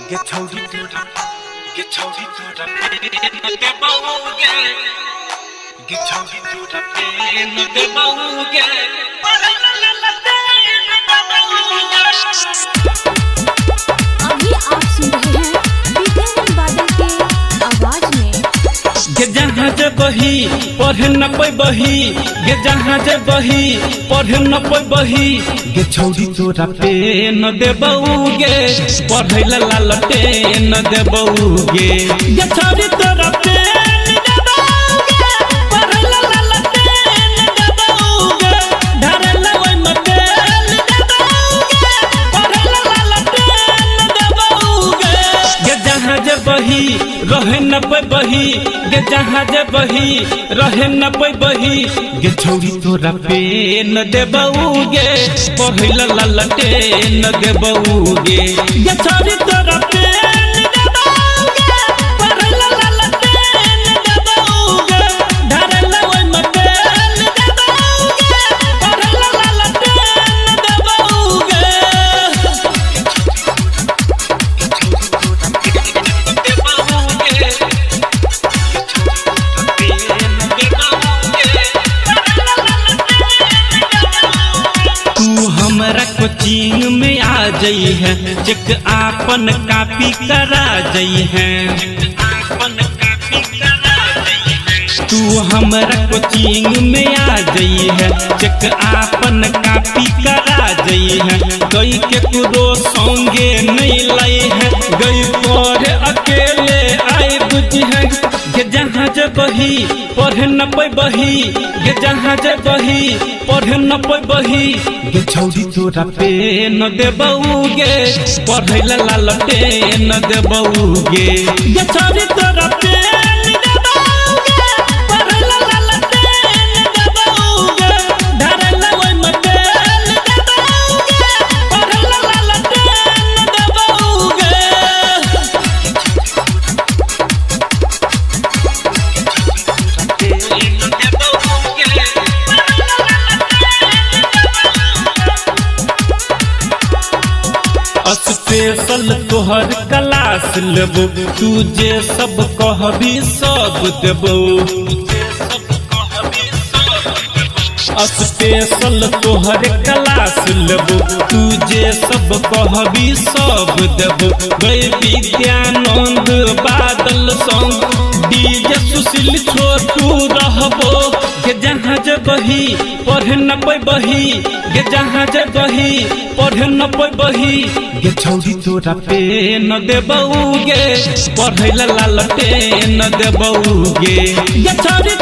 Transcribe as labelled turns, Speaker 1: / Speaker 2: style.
Speaker 1: Get toady to the Get toady to the Get boogie. Get toady to the Get boogie.
Speaker 2: अभी आप सुन रहे हैं बीतेन बादल के आवाज में।
Speaker 3: गे जहाँ जे बही पढ़े न कोई बही गे जहाँ जे बही पढ़े न कोई बही गे छौरी तोरा पे न देबौगे पढ़े ला लालटे न देबौगे गे छौरी तोरा पे न देबौगे पढ़े ला लालटे न देबौगे धरे ला ओइ मते न देबौगे पढ़े ला लालटे न देबौगे गे जहाँ जे बही रहे न कोई बही गे जहाँ जे बही रहे न कोई बही गे छौरी तोरा पे न देबौगे पढ़े ला लालटे न देबौगे गे छौरी तोरा पे न देबौगे पढ़े ला लालटे न देबौगे धरे ला ओइ मते न देबौगे पढ़े ला लालटे न देबौगे हमरा कोचिंग में आ जाई है चेक आपन कापी करा जाई है तू हमरा कोचिंग में आ जाई है चेक आपन कापी करा जाई है गई के कुरो संगे नहीं लाई है गई पर अकेले आए बुझी है गे जहाँ जे बही पढ़े न कोई बही गे जहाँ जे बही पढ़े न कोई बही गे छौरी तोरा पे न देबौगे पढ़े ला लालटे न देबौगे गे छौरी तोरा पे न देबौगे पढ़े ला लालटे न देबौगे धरे ला ओइ मते न देबौगे पढ़े ला लालटे न देबौगे स्पेशल तोहर क्लास लेबो तू जे सब कहबी सब देबो स्पेशल तोहर क्लास लेबो तू जे सब कहबी सब देबो गई विद्यानंद बादल संग डीजे सुशील छोटू रहबो गे जहाँ जे बही पढ़े न कोई बही गे जहाँ जे बही पढ़े न कोई बही गे छौरी तोरा पे न देबौगे पढ़े ला लालटे न देबौगे गे छौरी